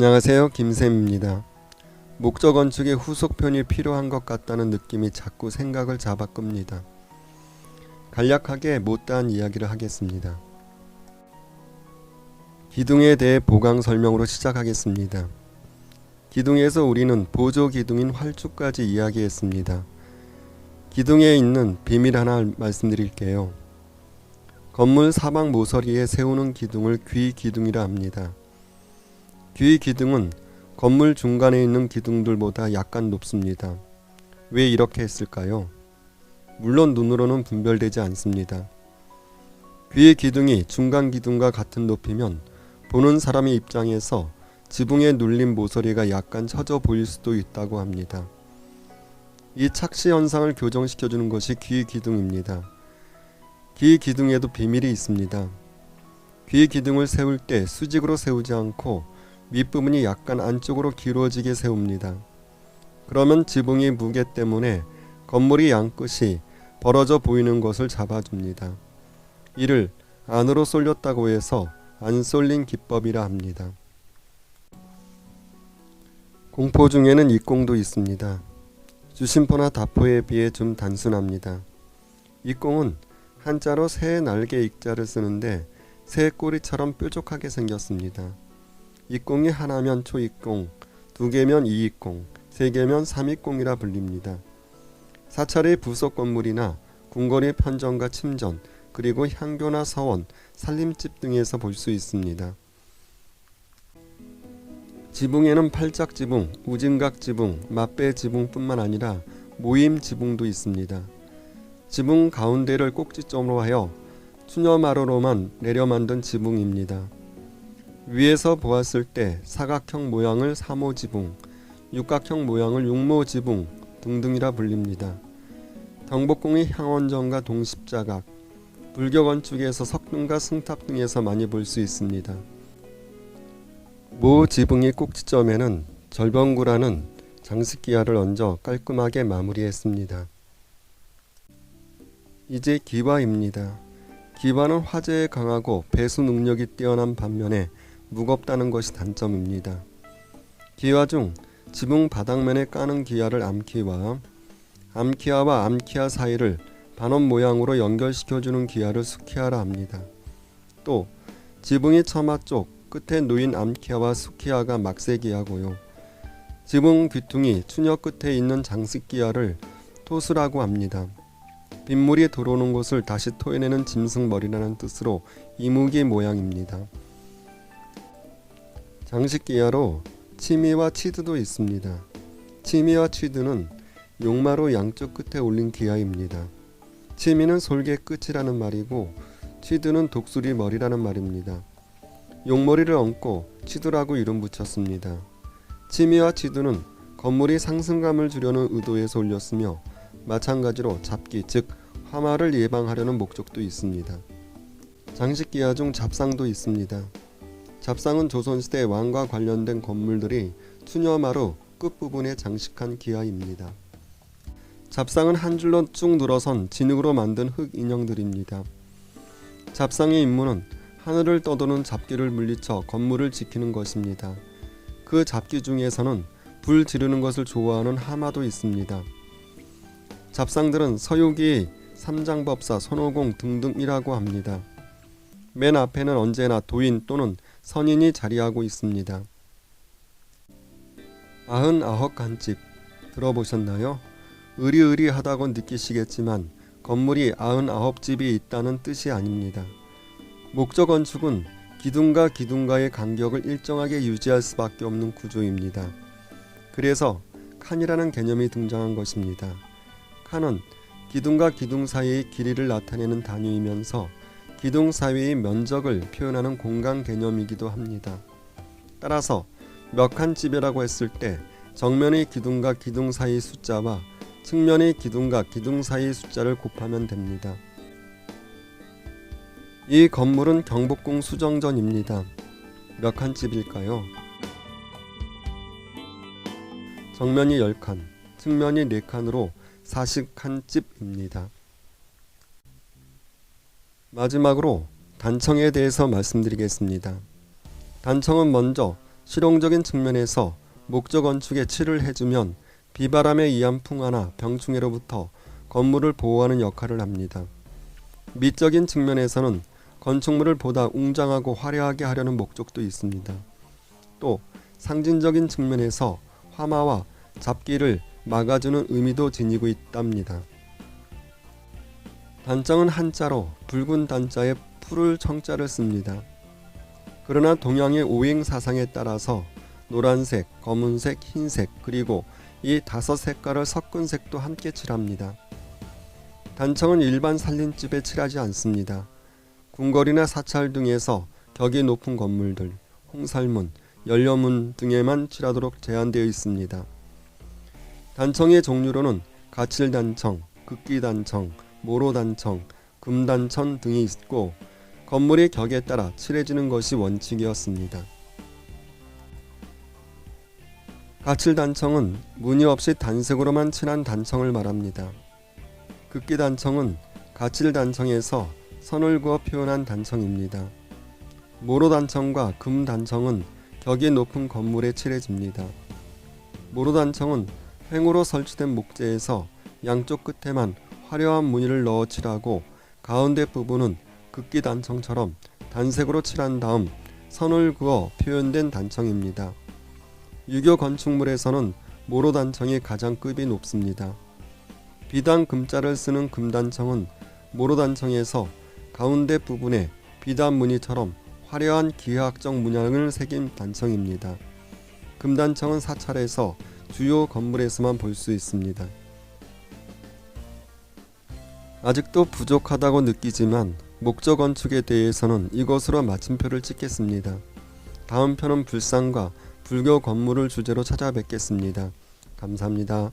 안녕하세요, 김쌤입니다. 목적 건축의 후속편이 필요한 것 같다는 느낌이 자꾸 생각을 잡아끕니다. 간략하게 못다한 이야기를 하겠습니다. 기둥에 대해 보강 설명으로 시작하겠습니다. 기둥에서 우리는 보조 기둥인 활주까지 이야기했습니다. 기둥에 있는 비밀 하나 말씀드릴게요. 건물 사방 모서리에 세우는 기둥을 귀 기둥이라 합니다. 귀 기둥은 건물 중간에 있는 기둥들보다 약간 높습니다. 왜 이렇게 했을까요? 물론 눈으로는 분별되지 않습니다. 귀 기둥이 중간 기둥과 같은 높이면 보는 사람의 입장에서 지붕에 눌린 모서리가 약간 처져 보일 수도 있다고 합니다. 이 착시 현상을 교정시켜주는 것이 귀 기둥입니다. 귀 기둥에도 비밀이 있습니다. 귀 기둥을 세울 때 수직으로 세우지 않고 밑부분이 약간 안쪽으로 길어지게 세웁니다. 그러면 지붕의 무게 때문에 건물이 양끝이 벌어져 보이는 것을 잡아줍니다. 이를 안으로 쏠렸다고 해서 안 쏠린 기법이라 합니다. 공포 중에는 입공도 있습니다. 주심포나 다포에 비해 좀 단순합니다. 입공은 한자로 새 날개 익자를 쓰는데 새 꼬리처럼 뾰족하게 생겼습니다. 입공이 하나면 초입공, 두 개면 이입공, 세 개면 삼입공이라 불립니다. 사찰의 부속 건물이나 궁궐의 편전과 침전, 그리고 향교나 서원, 살림집 등에서 볼 수 있습니다. 지붕에는 팔짝 지붕, 우진각 지붕, 맞배 지붕뿐만 아니라 모임 지붕도 있습니다. 지붕 가운데를 꼭지점으로 하여 추녀마루로만 내려 만든 지붕입니다. 위에서 보았을 때 사각형 모양을 사모지붕, 육각형 모양을 육모지붕 등등이라 불립니다. 경복궁의 향원정과 동십자각, 불교 건축에서 석등과 승탑 등에서 많이 볼 수 있습니다. 모 지붕의 꼭지점에는 절번구라는 장식기와를 얹어 깔끔하게 마무리했습니다. 이제 기와입니다. 기와는 화재에 강하고 배수 능력이 뛰어난 반면에 무겁다는 것이 단점입니다. 기와 중 지붕 바닥면에 까는 기와를 암기와, 암기와와 암기와 사이를 반원 모양으로 연결시켜주는 기와를 수기와라 합니다. 또 지붕의 처마 쪽 끝에 놓인 암기와와 수기와가 막세기와고요. 지붕 귀퉁이 추녀 끝에 있는 장식기와를 토수라고 합니다. 빗물이 들어오는 곳을 다시 토해내는 짐승머리라는 뜻으로 이무기 모양입니다. 장식기와로 치미와 치드도 있습니다. 치미와 치드는 용마로 양쪽 끝에 올린 기와입니다. 치미는 솔개 끝이라는 말이고 치드는 독수리 머리라는 말입니다. 용머리를 얹고 치드라고 이름 붙였습니다. 치미와 치드는 건물이 상승감을 주려는 의도에서 올렸으며 마찬가지로 잡기 즉 화마를 예방하려는 목적도 있습니다. 장식기와 중 잡상도 있습니다. 잡상은 조선시대 왕과 관련된 건물들이 추녀마루 끝부분에 장식한 기와입니다. 잡상은 한 줄로 쭉 늘어선 진흙으로 만든 흙 인형들입니다. 잡상의 임무는 하늘을 떠도는 잡기를 물리쳐 건물을 지키는 것입니다. 그 잡기 중에서는 불 지르는 것을 좋아하는 하마도 있습니다. 잡상들은 서유기의 삼장법사, 손오공 등등이라고 합니다. 맨 앞에는 언제나 도인 또는 선인이 자리하고 있습니다. 99간집 들어보셨나요? 의리의리하다고 느끼시겠지만 건물이 99집이 있다는 뜻이 아닙니다. 목적 건축은 기둥과 기둥과의 간격을 일정하게 유지할 수밖에 없는 구조입니다. 그래서 칸이라는 개념이 등장한 것입니다. 칸은 기둥과 기둥 사이의 길이를 나타내는 단위이면서 기둥 사이의 면적을 표현하는 공간 개념이기도 합니다. 따라서 몇 칸 집이라고 했을 때 정면의 기둥과 기둥 사이의 숫자와 측면의 기둥과 기둥 사이의 숫자를 곱하면 됩니다. 이 건물은 경복궁 수정전입니다. 몇 칸 집일까요? 정면이 10칸, 측면이 4칸으로 40칸 집입니다. 마지막으로 단청에 대해서 말씀드리겠습니다. 단청은 먼저 실용적인 측면에서 목조 건축에 칠을 해주면 비바람에 의한 풍화나 병충해로부터 건물을 보호하는 역할을 합니다. 미적인 측면에서는 건축물을 보다 웅장하고 화려하게 하려는 목적도 있습니다. 또 상징적인 측면에서 화마와 잡기를 막아주는 의미도 지니고 있답니다. 단청은 한자로 붉은 단자에 푸를 청자를 씁니다. 그러나 동양의 오행 사상에 따라서 노란색, 검은색, 흰색 그리고 이 5색깔을 섞은 색도 함께 칠합니다. 단청은 일반 살림집에 칠하지 않습니다. 궁궐이나 사찰 등에서 격이 높은 건물들, 홍살문, 연료문 등에만 칠하도록 제한되어 있습니다. 단청의 종류로는 가칠단청, 극기단청, 모로단청, 금단청 등이 있고 건물의 격에 따라 칠해지는 것이 원칙이었습니다. 가칠단청은 무늬 없이 단색으로만 칠한 단청을 말합니다. 극기단청은 가칠단청에서 선을 그어 표현한 단청입니다. 모로단청과 금단청은 격이 높은 건물에 칠해집니다. 모로단청은 횡으로 설치된 목재에서 양쪽 끝에만 화려한 무늬를 넣어 칠하고 가운데 부분은 극기단청처럼 단색으로 칠한 다음 선을 그어 표현된 단청입니다. 유교 건축물에서는 모로단청이 가장 급이 높습니다. 비단 금자를 쓰는 금단청은 모로단청에서 가운데 부분에 비단 무늬처럼 화려한 기하학적 문양을 새긴 단청입니다. 금단청은 사찰에서 주요 건물에서만 볼 수 있습니다. 아직도 부족하다고 느끼지만 목조 건축에 대해서는 이것으로 마침표를 찍겠습니다. 다음 편은 불상과 불교 건물을 주제로 찾아뵙겠습니다. 감사합니다.